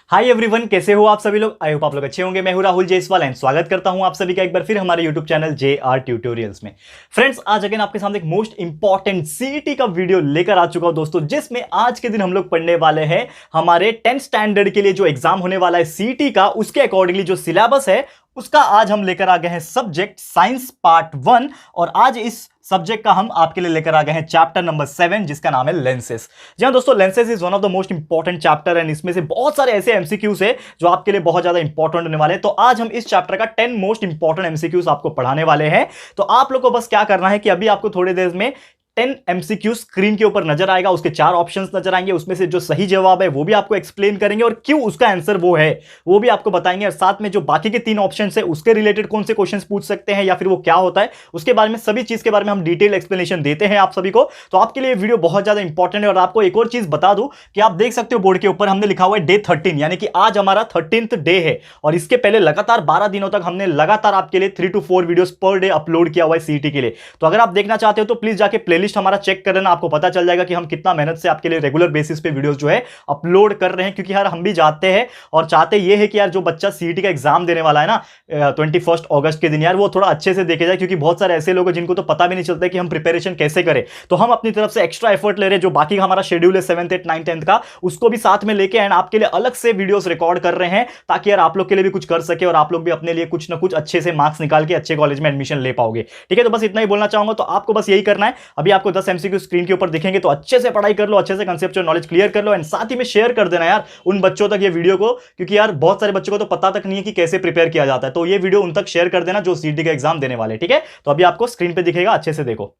Hi everyone, कैसे हो आप सभी लोग। आई होप आप लोग अच्छे होंगे। मैं हूं राहुल जायसवाल एंड स्वागत करता हूं आप सभी का एक बार फिर हमारे यूट्यूब चैनल JR ट्यूटोरियल्स में। फ्रेंड्स, आज अगेन आपके सामने एक मोस्ट इंपॉर्टेंट सीईटी का वीडियो लेकर आ चुका हूं दोस्तों, जिसमें आज के दिन हम लोग पढ़ने वाले हैं हमारे 10th स्टैंडर्ड के लिए जो एग्जाम होने वाला है सीईटी का, उसके अकॉर्डिंगली जो सिलेबस है उसका आज हम लेकर आ गए हैं सब्जेक्ट साइंस पार्ट 1। और आज इस सब्जेक्ट का हम आपके लिए लेकर आ गए हैं चैप्टर नंबर 7, जिसका नाम है लेंसेज। जी हां दोस्तों, lenses is one of the most important chapter and इसमें से बहुत सारे ऐसे एमसीक्यूज है जो आपके लिए बहुत ज्यादा इंपॉर्टेंट होने वाले हैं। तो आज हम इस चैप्टर का 10 मोस्ट इंपॉर्टेंट एमसीक्यूज आपको पढ़ाने वाले हैं। तो आप लोग को बस क्या करना है कि अभी आपको थोड़ी देर में 10 एमसीक्यू स्क्रीन के ऊपर नजर आएगा, उसके 4 ऑप्शंस नजर आएंगे, उसमें से जो सही जवाब है वो भी आपको एक्सप्लेन करेंगे और क्यों उसका आंसर वो है वो भी आपको बताएंगे। और साथ में जो बाकी के 3 ऑप्शंस है उसके रिलेटेड कौन से क्वेश्चंस पूछ सकते हैं या फिर वो क्या होता है उसके बारे में, सभी चीज के बारे में हम डिटेल एक्सप्लेनेशन देते हैं आप सभी को। तो आपके लिए वीडियो बहुत ज्यादा इंपॉर्टेंट है। और आपको एक और चीज बता दूं कि आप देख सकते हो बोर्ड के ऊपर हमने लिखा हुआ है डे 13, यानी कि आज हमारा 13th डे है। और इसके पहले लगातार 12 दिनों तक हमने लगातार आपके लिए 3 to 4 videos per day upload किया हुआ है सीईटी के लिए। तो अगर आप देखना चाहते हो तो प्लीज जाके प्लेलिस्ट हमारा चेक कर, आपको पता चल जाएगा कि हम कितना मेहनत से आपके लिए रेगुलर बेसिस पे वीडियोस जो है अपलोड कर रहे हैं। क्योंकि यार हम भी जाते हैं और चाहते ये है कि यार जो बच्चा सीईटी का एग्जाम देने वाला है ना 21 अगस्त के दिन, यार वो थोड़ा अच्छे से देखे जाए। क्योंकि बहुत सारे ऐसे लोग हैं जिनको तो पता भी नहीं चलता कि हम प्रिपरेशन कैसे करें। तो हम अपनी तरफ से एक्स्ट्रा एफर्ट ले रहे हैं। जो बाकी हमारा शेड्यूल है 7th 8th 9th 10th का, उसको भी साथ में लेके एंड आपके लिए अलग से वीडियोस रिकॉर्ड कर रहे हैं, ताकि यार आप लोग के लिए भी कुछ कर सके और आप लोग भी अपने लिए कुछ ना कुछ अच्छे से मार्क्स निकाल के अच्छे कॉलेज में एडमिशन ले पाओगे। ठीक है, तो बस इतना ही बोलना चाहूंगा। तो आपको बस यही करना है। अभी आपको 10 एमसीक्यू स्क्रीन के ऊपर दिखेंगे, तो अच्छे से पढ़ाई कर लो, अच्छे से कंसेप्चुअल नॉलेज क्लियर कर लो एंड साथ ही में शेयर कर देना यार उन बच्चों तक ये वीडियो को। क्योंकि यार बहुत सारे बच्चों को तो पता तक नहीं है कि कैसे प्रिपेयर किया जाता है। तो ये वीडियो उन तक शेयर कर देना जो सीईटी का एग्जाम देने वाले। ठीक है, तो अभी आपको स्क्रीन पे दिखेगा, अच्छे से देखो।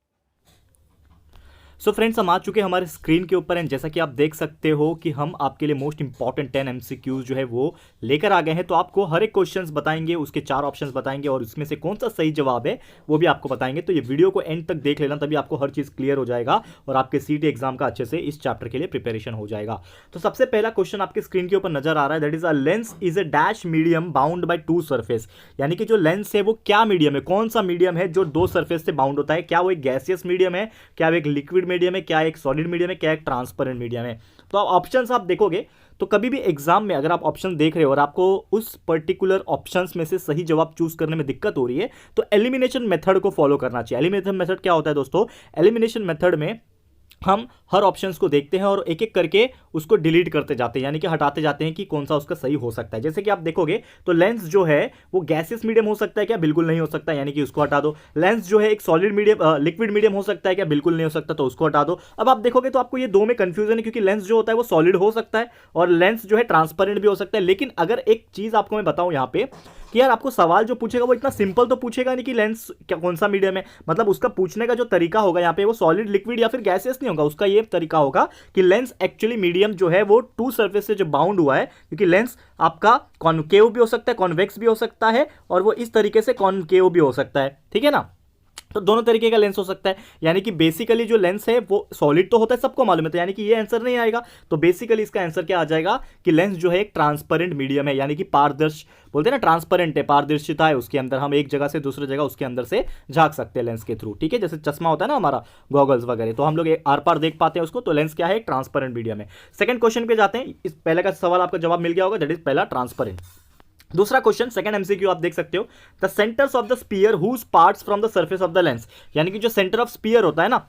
सो फ्रेंड्स, हम आ चुके हैं हमारे स्क्रीन के ऊपर एंड जैसा कि आप देख सकते हो कि हम आपके लिए मोस्ट इंपॉर्टेंट 10 एमसीक्यूज जो है वो लेकर आ गए हैं। तो आपको हर एक क्वेश्चंस बताएंगे, उसके 4 ऑप्शंस बताएंगे और उसमें से कौन सा सही जवाब है वो भी आपको बताएंगे। तो ये वीडियो को एंड तक देख लेना, तभी आपको हर चीज़ क्लियर हो जाएगा और आपके सीईटी एग्जाम का अच्छे से इस चैप्टर के लिए प्रिपरेशन हो जाएगा। तो सबसे पहला क्वेश्चन आपके स्क्रीन के ऊपर नजर आ रहा है, that is a lens is a dash medium bound by 2 surface. यानी कि जो लेंस है वो क्या मीडियम है, कौन सा मीडियम है जो 2 सरफेस से बाउंड होता है। क्या वो एक गैसियस मीडियम है, क्या वो एक लिक्विड मीडियम है, क्या एक सॉलिड मीडियम है, क्या एक ट्रांसपेरेंट मीडियम है। तो आप ऑप्शंस आप देखोगे तो कभी भी एग्जाम में अगर आप ऑप्शन देख रहे हो और आपको उस पर्टिकुलर ऑप्शंस में से सही जवाब चूज करने में दिक्कत हो रही है, तो एलिमिनेशन मेथड को फॉलो करना चाहिए। एलिमिनेशन मेथड क्या होता है दोस्तों? एलिमिनेशन मेथड में हम हर ऑप्शंस को देखते हैं और एक एक करके उसको डिलीट करते जाते हैं, यानी कि हटाते जाते हैं कि कौन सा उसका सही हो सकता है। जैसे कि आप देखोगे तो लेंस जो है वो गैसियस मीडियम हो सकता है क्या? बिल्कुल नहीं हो सकता, यानी कि उसको हटा दो। लेंस जो है एक सॉलिड मीडियम लिक्विड मीडियम हो सकता है क्या? बिल्कुल नहीं हो सकता, तो उसको हटा दो। अब आप देखोगे तो आपको ये दो में कंफ्यूजन है, क्योंकि लेंस जो होता है वो सॉलिड हो सकता है और लेंस जो है ट्रांसपेरेंट भी हो सकता है। लेकिन अगर एक चीज आपको मैं बताऊं यहाँ पे कि यार आपको सवाल जो पूछेगा वो इतना सिंपल तो पूछेगा नहीं कि लेंस क्या कौन सा मीडियम है। मतलब उसका पूछने का जो तरीका होगा यहाँ पे वो सॉलिड, लिक्विड या फिर गैसियस नहीं होगा। उसका ये तरीका होगा कि लेंस एक्चुअली मीडियम जो है वो 2 सरफेस से जो बाउंड हुआ है, क्योंकि लेंस आपका कॉनकेव भी हो सकता है, कॉन्वेक्स भी हो सकता है और वो इस तरीके से कॉनकेव भी हो सकता है। ठीक है ना, तो दोनों तरीके का लेंस हो सकता है। यानी कि बेसिकली जो लेंस है वो सॉलिड तो होता है, सबको मालूम है, तो यानी कि ये आंसर नहीं आएगा। तो बेसिकली इसका आंसर क्या आ जाएगा कि लेंस जो है एक ट्रांसपेरेंट मीडियम है, यानी कि पारदर्श बोलते हैं ना, ट्रांसपेरेंट है, पारदर्शिता है उसके अंदर। हम एक जगह से दूसरी जगह उसके अंदर से झांक सकते हैं लेंस के थ्रू। ठीक है, जैसे चश्मा होता है ना हमारा, गॉगल्स वगैरह, तो हम लोग आर पार देख पाते हैं उसको। तो लेंस क्या है? एक ट्रांसपेरेंट मीडियम है। सेकंड क्वेश्चन पे जाते हैं। इस पहले का सवाल आपका जवाब मिल गया होगा, दैट इज पहला ट्रांसपेरेंट। दूसरा क्वेश्चन सेकंड एमसीक्यू आप देख सकते हो, the centres of the sphere whose parts from the surface of the lens. यानी कि जो सेंटर ऑफ स्पीयर होता है ना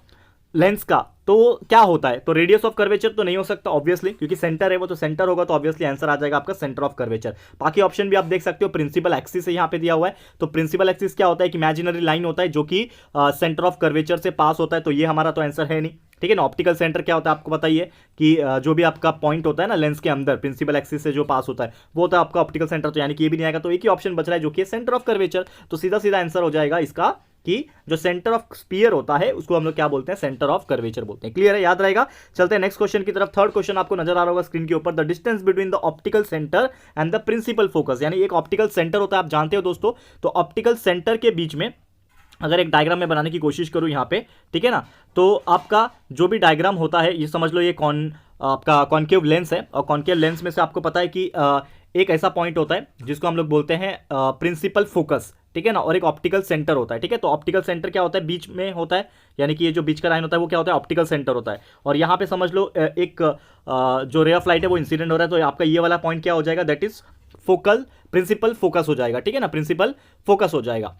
लेंस का, तो वो क्या होता है? तो रेडियस ऑफ कर्वेचर तो नहीं हो सकता ऑब्वियसली, क्योंकि सेंटर है वो, तो सेंटर होगा तो ऑब्वियसली आंसर आ जाएगा आपका सेंटर ऑफ कर्वेचर। बाकी ऑप्शन भी आप देख सकते हो। प्रिंसिपल एक्सिस है यहाँ पे दिया हुआ है, तो प्रिंसिपल एक्सिस क्या होता है? कि इमेजिनरी लाइन होता है जो कि सेंटर ऑफ कर्वेचर से पास होता है, तो ये हमारा तो आंसर है नहीं। ठीक है ना, ऑप्टिकल सेंटर क्या होता है आपको बताइए कि जो भी आपका पॉइंट होता है ना लेंस के अंदर प्रिंसिपल एक्सिस से जो पास होता है वो होता है आपका ऑप्टिकल सेंटर, तो यानी कि ये भी नहीं आएगा। तो एक ही ऑप्शन बच रहा है जो कि सेंटर ऑफ कर्वेचर। तो सीधा सीधा आंसर हो जाएगा इसका कि जो सेंटर ऑफ स्पीयर होता है उसको हम लोग क्या बोलते हैं? सेंटर ऑफ कर्वेचर बोलते हैं। क्लियर है, याद रहेगा। चलते हैं नेक्स्ट क्वेश्चन की तरफ। थर्ड क्वेश्चन आपको नजर आ रहा होगा स्क्रीन के ऊपर, the distance between the optical centre and the principal focus. यानी एक ऑप्टिकल सेंटर होता है, आप जानते हो दोस्तों, तो ऑप्टिकल सेंटर के बीच में अगर एक डायग्राम में बनाने की कोशिश करूं यहाँ पे, ठीक है ना, तो आपका जो भी डायग्राम होता है ये समझ लो ये आपका कॉन्केव लेंस है, और कॉन्केव लेंस में से आपको पता है कि एक ऐसा पॉइंट होता है जिसको हम लोग बोलते हैं प्रिंसिपल फोकस। ठीक है ना, और एक ऑप्टिकल सेंटर होता है। ठीक है, तो ऑप्टिकल सेंटर क्या होता है, बीच में होता है, यानी कि ये जो बीच का लाइन होता है वो क्या होता है, ऑप्टिकल सेंटर होता है। और यहाँ पे समझ लो एक जो रे ऑफ लाइट है वो इंसिडेंट हो रहा है, तो आपका ये वाला पॉइंट क्या हो जाएगा, that is focal principal focus हो जाएगा। ठीक है ना, प्रिंसिपल फोकस हो जाएगा।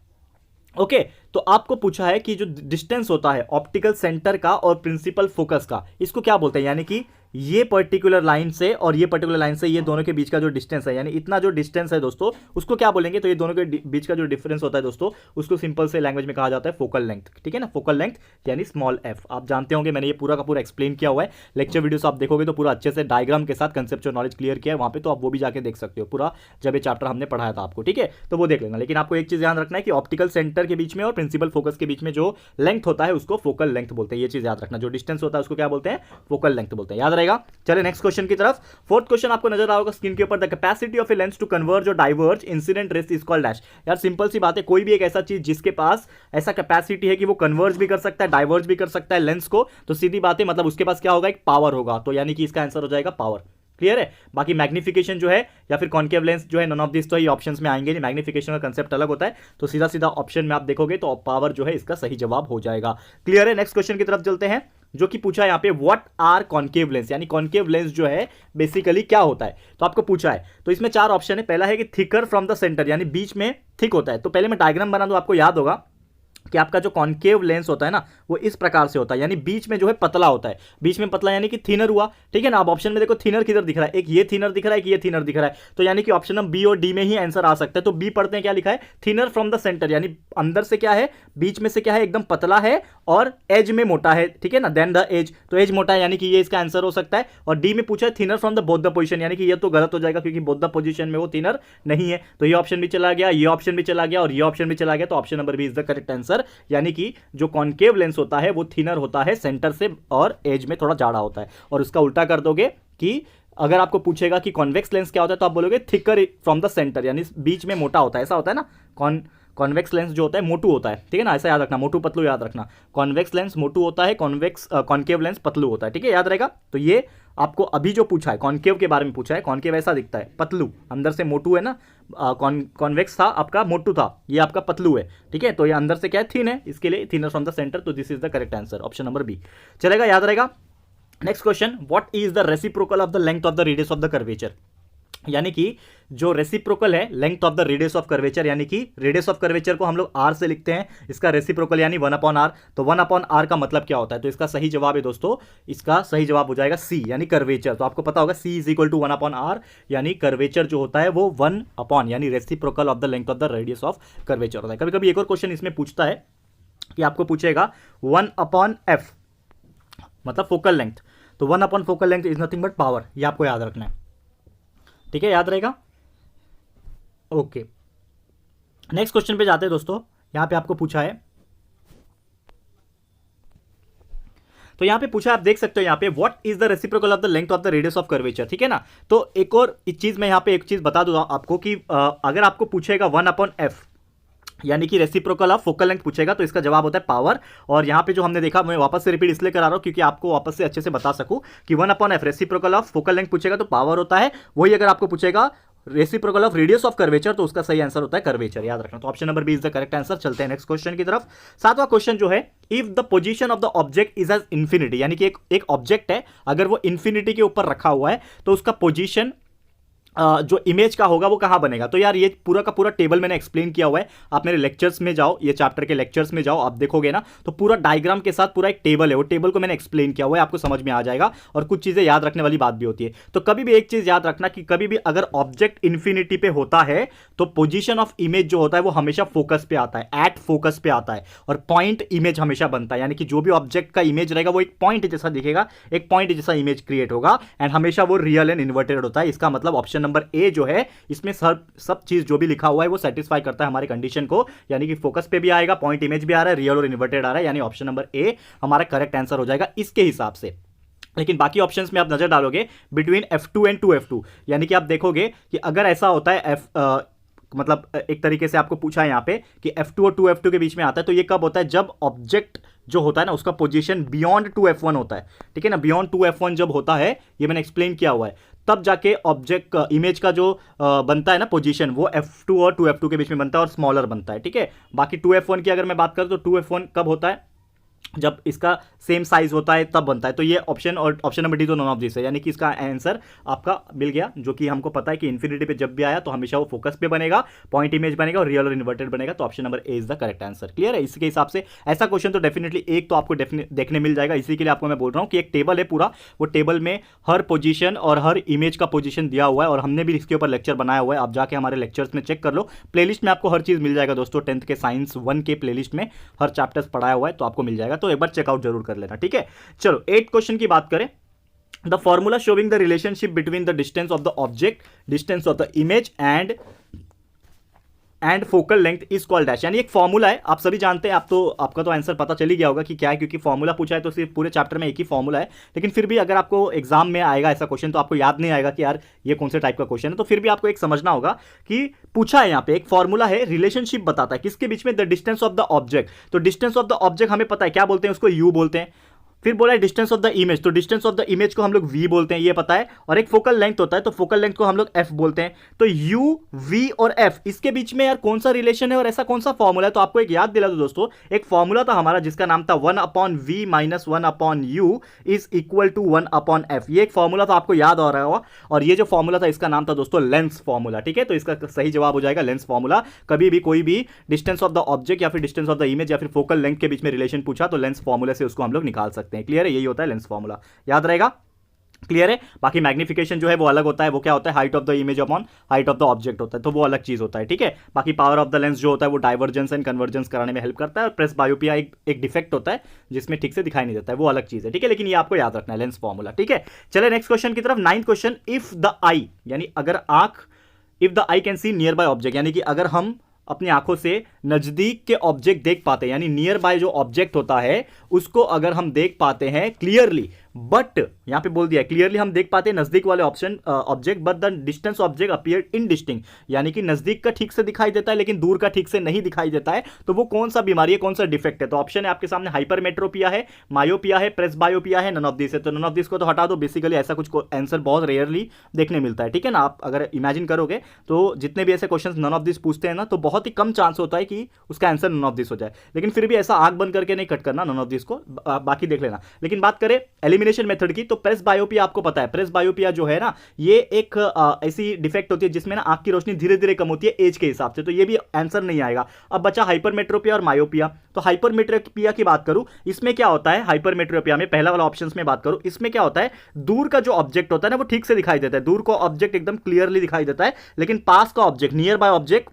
ओके तो आपको पूछा है कि जो डिस्टेंस होता है ऑप्टिकल सेंटर का और प्रिंसिपल फोकस का, इसको क्या बोलते हैं, यानी कि ये पर्टिकुलर लाइन से और ये पर्टिकुलर लाइन से ये दोनों के बीच का जो डिस्टेंस है, यानी इतना जो डिस्टेंस है दोस्तों, उसको क्या बोलेंगे, तो ये दोनों के बीच का जो डिफरेंस होता है दोस्तों, उसको सिंपल से लैंग्वेज में कहा जाता है फोकल लेंथ। ठीक है ना, फोकल लेंथ यानी स्मॉल एफ। आप जानते होंगे मैंने ये पूरा का पूरा एक्सप्लेन किया हुआ है, लेक्चर वीडियोस आप देखोगे तो पूरा अच्छे से डायग्राम के साथ कंसेप्चुअल नॉलेज क्लियर किया है वहां पे, तो आप वो भी जाके देख सकते हो पूरा, जब ये चैप्टर हमने पढ़ाया था आपको। ठीक है, तो वो देख लेना। लेकिन आपको एक चीज ध्यान रखना है कि ऑप्टिकल सेंटर के बीच में और प्रिंसिपल फोकस के बीच में जो लेंथ होता है उसको फोकल लेंथ बोलते हैं। ये चीज याद रखना, जो डिस्टेंस होता है उसको क्या बोलते हैं, फोकल लेंथ बोलते हैं। याद रहेगा। चलिए नेक्स्ट क्वेश्चन की तरफ। फोर्थ क्वेश्चन आपको नजर आ होगा स्क्रीन के ऊपर, the capacity of a lens to converge और diverge incident rays is called dash. यार सिंपल सी बात है, कोई भी एक ऐसा चीज जिसके पास ऐसा कैपेसिटी है कि वो कन्वर्ज भी कर सकता है, डाइवर्ज भी कर सकता है लेंस को, तो सीधी बात है मतलब उसके पास क्या होगा, एक पावर होगा। तो यानी कि इसका आंसर हो जाएगा पावर। क्लियर है। बाकी मैग्निफिकेशन जो है या फिर कॉन्केव लेंस जो है, नॉन ऑफ दिस तो ये ऑप्शंस में आएंगे नहीं, मैग्निफिकेशन का कंसेप्ट अलग होता है। तो सीधा सीधा ऑप्शन में आप देखोगे तो पावर जो है इसका सही जवाब हो जाएगा। क्लियर है। नेक्स्ट क्वेश्चन की तरफ चलते हैं, जो कि पूछा है यहाँ पे, व्हाट आर कॉन्केव लेंस, यानी कॉन्केव लेंस जो है बेसिकली क्या होता है, तो आपको पूछा है। तो इसमें चार ऑप्शन है। पहला है कि थिकर फ्रॉम द सेंटर, यानी बीच में थिक होता है। तो पहले मैं डायग्राम बना दूं, आपको याद होगा कि आपका जो कॉन्केव लेंस होता है ना वो इस प्रकार से होता है, यानी बीच में जो है पतला होता है, बीच में पतला यानी कि थिनर हुआ। ठीक है ना। अब ऑप्शन में देखो थिनर किधर दिख रहा है, एक ये थिनर दिख रहा है, एक ये थिनर दिख रहा है, तो यानी कि ऑप्शन नंबर बी और डी में ही आंसर आ सकता है। तो बी पढ़ते हैं, क्या लिखा है, थिनर फ्रॉम द सेंटर, यानी अंदर से क्या है, बीच में से क्या है, एकदम पतला है और एज में मोटा है। ठीक है ना, देन द एज, तो एज मोटा है यानी कि ये इसका आंसर हो सकता है। और डी में पूछा है thinner from the both the position, यानी कि ये तो गलत हो जाएगा क्योंकि बोथ द पोजीशन में वो थिनर नहीं है। तो ये ऑप्शन भी चला गया, ये ऑप्शन भी चला गया और ये ऑप्शन भी चला गया। तो option number B is the correct answer, यानी कि जो कॉन्केव लेंस होता है वो थिनर होता है सेंटर से और एज में थोड़ा जाड़ा होता है। और उसका उल्टा कर दोगे कि अगर आपको पूछेगा कि कॉन्वेक्स लेंस क्या होता है तो आप बोलोगे थिकर फ्रॉम द सेंटर, यानी बीच में मोटा होता है। ऐसा होता है ना, कॉन्वेक्स लेंस जो होता है मोटू होता है। ठीक है ना, ऐसा याद रखना, मोटू पतलू याद रखना। कॉन्वेक्स लेंस मोटू होता है, कॉन्केव लेंस पतलू होता है। ठीक है, याद रहेगा। तो ये आपको अभी जो पूछा है कॉन्केव के बारे में पूछा है, कॉन्केव ऐसा दिखता है, पतलू, अंदर से मोटू है ना, कॉन्वेक्स था आपका मोटू था, ये आपका पतलू है। ठीक है, तो ये अंदर से क्या है, थिन है, इसके लिए थिनर फ्रॉम द सेंटर। तो this is the correct answer, option number B चलेगा, याद रहेगा। Next question, what is the reciprocal of the length of the radius of the curvature, यानी कि जो रेसिप्रोकल है length of the radius of curvature, यानी कि रेडियस ऑफ कर्वेचर को हम लोग आर से लिखते हैं, इसका रेसिप्रोकल यानी 1/r। तो 1/r का मतलब क्या होता है, तो इसका सही जवाब है दोस्तों, इसका सही जवाब हो जाएगा सी, यानी कर्वेचर। तो आपको पता होगा सी इज इक्वल टू 1/r, यानी कर्वेचर जो होता है वो 1/, यानी reciprocal of the length of the radius of curvature होता है। कभी कभी एक और क्वेश्चन इसमें पूछता है कि आपको पूछेगा 1/f मतलब फोकल लेंथ, तो 1/ focal length is nothing but power, ये आपको याद रखना है। ठीक है, याद रहेगा। ओके, नेक्स्ट क्वेश्चन पे जाते हैं दोस्तों। यहां पे आपको पूछा है, तो यहां पे पूछा है, आप देख सकते हो यहां पे, what is the reciprocal of the length of the radius of curvature. ठीक है ना, तो एक और चीज मैं यहां पे एक चीज बता दूं आपको कि अगर आपको पूछेगा 1/f यानी कि रेसिप्रोकल ऑफ फोकल लेंथ पूछेगा तो इसका जवाब होता है पावर। और यहां पे जो हमने देखा, मैं वापस से रिपीट इसलिए करा रहा हूं क्योंकि आपको वापस से अच्छे से बता सकूं कि 1/f reciprocal of focal length पूछेगा तो पावर होता है। वही अगर आपको पूछेगा reciprocal of radius of curvature तो उसका सही आंसर होता है कर्वेचर, याद रखना। तो option number B is the correct answer. चलते हैं नेक्स्ट क्वेश्चन की तरफ। सातवां क्वेश्चन जो है, if the position of the object is as infinity, यानी कि एक ऑब्जेक्ट है, अगर वो इंफिनिटी के ऊपर रखा हुआ है तो उसका पोजीशन जो इमेज का होगा वो कहां बनेगा। तो यार ये पूरा का पूरा टेबल मैंने एक्सप्लेन किया हुआ है, आप मेरे लेक्चर्स में जाओ, ये चैप्टर के लेक्चर्स में जाओ, आप देखोगे ना तो पूरा डायग्राम के साथ पूरा एक टेबल है, वो टेबल को मैंने एक्सप्लेन किया हुआ है, आपको समझ में आ जाएगा। और कुछ चीजें याद रखने वाली बात भी होती है। तो कभी भी एक चीज याद रखना कि कभी भी अगर ऑब्जेक्ट इंफिनिटी पे होता है तो पोजीशन ऑफ इमेज जो होता है वो हमेशा फोकस पे आता है, एट फोकस पे आता है, और पॉइंट इमेज हमेशा बनता है, यानी कि जो भी ऑब्जेक्ट का इमेज रहेगा वो एक पॉइंट जैसा दिखेगा, एक पॉइंट जैसा इमेज क्रिएट होगा, एंड हमेशा वो रियल एंड इन्वर्टेड होता है। इसका मतलब ऑप्शन नंबर ए जो है, इसमें सब चीज जो भी लिखा हुआ है वो सेटिस्फाई करता है हमारे कंडीशन को, यानी कि फोकस पे भी आएगा, पॉइंट इमेज भी आ रहा है, रियल और इन्वर्टेड आ रहा है, यानी ऑप्शन नंबर ए हमारा करेक्ट आंसर हो जाएगा इसके हिसाब से। लेकिन बाकी ऑप्शंस में आप नजर डालोगे बिटवीन F2 एंड 2F2, यानी कि आप देखोगे कि अगर ऐसा होता है मतलब एक तरीके से आपको पूछा है यहाँ पे कि F2 और 2F2 के बीच में आता है, तो ये कब होता है? जब ऑब्जेक्ट जो होता है ना उसका पोजीशन बियॉन्ड 2F1 होता है, ठीक है ना। बियॉन्ड 2F1 जब होता है, ये मैंने एक्सप्लेन किया हुआ है, तब जाके ऑब्जेक्ट इमेज का जो बनता है ना पोजीशन, वो F2 और 2F2 के बीच में बनता है और स्मॉलर बनता है, ठीक है। बाकी 2F1 की अगर मैं बात करूं तो 2F1 कब होता है? जब इसका सेम साइज होता है तब बनता है। तो ये ऑप्शन और ऑप्शन नंबर डी तो नॉन ऑफ दिस है, यानी कि इसका आंसर आपका मिल गया, जो कि हमको पता है कि इन्फिनिटी पे जब भी आया तो हमेशा वो फोकस पे बनेगा, पॉइंट इमेज बनेगा और रियल और इन्वर्टेड बनेगा। तो option number A is the correct answer. Clear है? इसके हिसाब से ऐसा क्वेश्चन तो डेफिनेटली एक तो आपको देखने मिल जाएगा। इसी के लिए आपको मैं बोल रहा हूँ कि एक टेबल है पूरा, वो टेबल में हर पोजीशन और हर इमेज का पोजीशन दिया हुआ है और हमने भी इसके ऊपर लेक्चर बनाया हुआ है। आप जाके हमारे लेक्चर्स में चेक कर लो, प्लेलिस्ट में आपको हर चीज मिल जाएगा दोस्तों। 10th के साइंस 1 के प्लेलिस्ट में हर चैप्टर्स पढ़ाया हुआ है, तो आपको मिल जाएगा, तो एक बार चेकआउट जरूर कर लेना, ठीक है। चलो 8 क्वेश्चन की बात करें। The formula showing the relationship between the distance of the object, distance of the image and focal length is called dash. यानी एक फॉर्मूला है, आप सभी जानते हैं, आपका तो आंसर पता चल ही गया होगा कि क्या है, क्योंकि फॉर्मूला पूछा है तो सिर्फ पूरे चैप्टर में एक ही फॉर्मूला है। लेकिन फिर भी अगर आपको एग्जाम में आएगा ऐसा क्वेश्चन तो आपको याद नहीं आएगा कि यार ये कौन से टाइप का क्वेश्चन है। तो फिर भी आपको एक समझना होगा कि पूछा है यहाँ पे एक फॉर्मूला है, रिलेशनशिप बताता है किसके बीच में? The distance of the object. तो डिस्टेंस ऑफ द ऑब्जेक्ट हमें पता है क्या बोलते हैं, उसको यू बोलते हैं। फिर बोला है डिस्टेंस ऑफ द इमेज, तो डिस्टेंस ऑफ द इमेज को हम लोग v बोलते हैं, ये पता है। और एक फोकल लेंथ होता है, तो फोकल लेंथ को हम लोग f बोलते हैं। तो u, v और f, इसके बीच में यार कौन सा रिलेशन है और ऐसा कौन सा फॉर्मूला है? तो आपको एक याद दिला दो दोस्तों, एक फॉर्मूला था हमारा जिसका नाम था 1/v - 1/u is equal to 1/f। ये एक फॉर्मूला था, आपको याद आ रहा होगा। और ये जो फॉर्मूला था इसका नाम था दोस्तों लेंस फॉर्मूला, ठीक है। तो इसका सही जवाब हो जाएगा लेंस फॉर्मूला। कभी भी कोई भी डिस्टेंस ऑफ द ऑब्जेक्ट या फिर डिस्टेंस ऑफ द इमेज या फिर फोकल लेंथ के बीच में रिलेशन पूछा तो लेंस फॉर्मूला से उसको हम लोग निकाल सकते हैं। क्लियर है? यही होता है लेंस फॉर्मूला, याद रहेगा। क्लियर है? बाकी मैग्निफिकेशन जो है वो अलग होता है, वो क्या होता है? Height of the image upon height of the object होता है, तो वो अलग चीज होता है, ठीक है। बाकी पावर ऑफ द लेंस जो होता है वो डाइवर्जेंस एंड कन्वर्जेंस कराने में हेल्प करता है। और प्रेस बायोपिया एक डिफेक्ट होता है जिसमें ठीक से दिखाई नहीं देता है, वो अलग चीज है, ठीक है। लेकिन ये आपको याद रखना है लेंस फॉर्मूला, ठीक है। चले नेक्स्ट क्वेश्चन की तरफ। 9th क्वेश्चन, इफ द आई, यानी अगर आंख, if the I can see near by object, यानी कि अगर हम अपनी आंखों से नजदीक के ऑब्जेक्ट देख पाते हैं, यानी नियर बाय जो ऑब्जेक्ट होता है उसको अगर हम देख पाते हैं क्लियरली, बट यहां पे बोल दिया क्लियरली हम देख पाते हैं नजदीक वाले option object, but the distance object appear indistinct, यानी कि नजदीक का ठीक से दिखाई देता है लेकिन दूर का ठीक से नहीं दिखाई देता है, तो वो कौन सा बीमारी है, कौन सा डिफेक्ट है? तो ऑप्शन है आपके सामने, हाइपरमेट्रोपिया है, मायोपिया है, प्रेस बायोपिया है, नन ऑफ दिस है। तो नन ऑफ दिस को तो हटा दो, बेसिकली ऐसा कुछ आंसर बहुत रेयरली देखने मिलता है, ठीक है ना। आप अगर इमेजिन करोगे तो जितने भी ऐसे क्वेश्चन नन ऑफ दिस पूछते हैं ना, तो बहुत ही कम चांस होता है कि उसका आंसर नन ऑफ दिस हो जाए। लेकिन फिर भी ऐसा आंख बंद करके नहीं कट करना नन ऑफ दिस को, बाकी देख लेना। लेकिन बात करें एलिमिनेशन मेथड की, तो प्रेस बायोपिया आपको पता है, प्रेस बायोपिया जो है ना, ये एक ऐसी डिफेक्ट होती है जिसमें ना आंख की रोशनी धीरे धीरे कम होती है एज के हिसाब से, तो ये भी आंसर नहीं आएगा। अब बचा हाइपरमेट्रोपिया और मायोपिया। तो हाइपरमेट्रोपिया की बात करूं, इसमें क्या होता है? हाइपरमेट्रोपिया में पहला वाला ऑप्शन में बात करूं, इसमें क्या होता है? दूर का जो ऑब्जेक्ट होता है ना वो ठीक से दिखाई देता है, दूर का ऑब्जेक्ट एकदम क्लियरली दिखाई देता है, लेकिन पास का ऑब्जेक्ट, नियर बाय ऑब्जेक्ट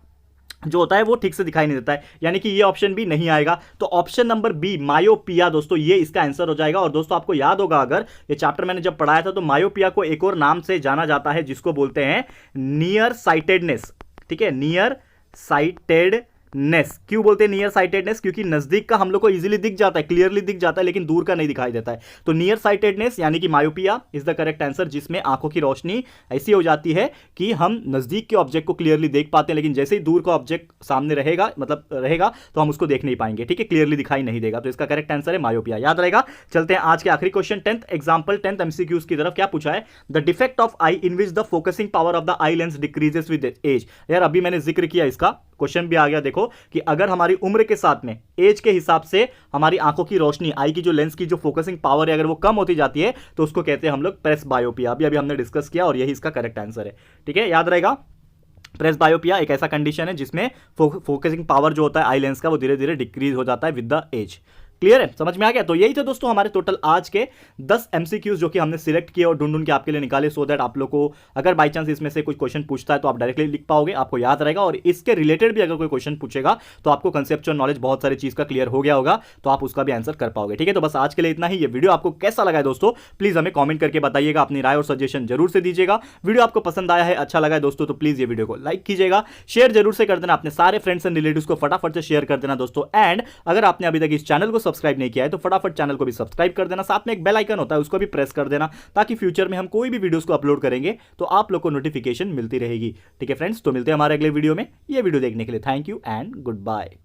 जो होता है वो ठीक से दिखाई नहीं देता है, यानी कि ये ऑप्शन भी नहीं आएगा। तो ऑप्शन नंबर बी मायोपिया दोस्तों, ये इसका आंसर हो जाएगा। और दोस्तों आपको याद होगा, अगर ये चैप्टर मैंने जब पढ़ाया था, तो मायोपिया को एक और नाम से जाना जाता है जिसको बोलते हैं नियर साइटेडनेस, ठीक है। नियर साइटेडनेस क्यों बोलते हैं नियर साइटेडनेस? क्योंकि नजदीक का हम लोग को इजीली दिख जाता है, क्लियरली दिख जाता है, लेकिन दूर का नहीं दिखाई देता है। तो नियर साइटेडनेस यानी कि myopia is the correct answer, जिसमें आंखों की रोशनी ऐसी हो जाती है कि हम नजदीक के ऑब्जेक्ट को क्लियरली देख पाते हैं, लेकिन जैसे ही दूर का ऑब्जेक्ट सामने रहेगा, मतलब रहेगा, तो हम उसको देख नहीं पाएंगे, ठीक है, क्लियरली दिखाई नहीं देगा। तो इसका करेक्ट आंसर है मायोपिया, याद रहेगा। चलते हैं आज के आखिरी question 10th example, 10th MCQs की तरफ। क्या पूछा है? The defect of eye in which the focusing power of the eye lens decreases with age. यार अभी मैंने जिक्र किया, इसका क्वेश्चन भी आ गया, देखो कि अगर हमारी उम्र के साथ में एज के हिसाब से हमारी आंखों की रोशनी, आई की जो लेंस की जो फोकसिंग पावर है, अगर वो कम होती जाती है तो उसको कहते हैं हम लोग प्रेस बायोपिया। अभी हमने डिस्कस किया और यही इसका करेक्ट आंसर है, ठीक है, याद रहेगा। प्रेस बायोपिया एक ऐसा कंडीशन है जिसमें फोकसिंग पावर जो होता है आई लेंस का वो धीरे धीरे डिक्रीज हो जाता है विद द एज। क्लियर है? समझ में आ गया? तो यही थे दोस्तों हमारे टोटल आज के 10 एमसीक्यूज जो कि हमने सिलेक्ट किए और ढूंढ के आपके लिए निकाले, सो दैट आप लोग को अगर बाई चांस इसमें से कोई क्वेश्चन पूछता है तो आप डायरेक्टली लिख पाओगे, आपको याद रहेगा। और इसके रिलेटेड भी अगर कोई क्वेश्चन पूछेगा तो आपको कंसेप्चुअल नॉलेज बहुत सारी चीज का क्लियर हो गया होगा, तो आप उसका भी आंसर कर पाओगे, ठीक है। तो बस आज के लिए इतना ही। ये वीडियो आपको कैसा लगा है दोस्तों, प्लीज हमें कॉमेंट करके बताइएगा, अपनी राय और सजेशन जरूर से दीजिएगा। वीडियो आपको पसंद आया है, अच्छा लगा है दोस्तों, तो प्लीज ये वीडियो को लाइक कीजिएगा, शेयर जरूर से कर देना, अपने सारे फ्रेंड्स एंड रिलेटिव्स को फटाफट से शेयर कर देना दोस्तों। एंड अगर आपने अभी तक इस चैनल को सब्सक्राइब नहीं किया है तो फटाफट चैनल को भी सब्सक्राइब कर देना, साथ में एक बेल आइकन होता है उसको भी प्रेस कर देना, ताकि फ्यूचर में हम कोई भी वीडियोस को अपलोड करेंगे तो आप लोग को नोटिफिकेशन मिलती रहेगी। ठीक है फ्रेंड्स, तो मिलते हैं हमारे अगले वीडियो में। ये वीडियो देखने के लिए thank you and good bye.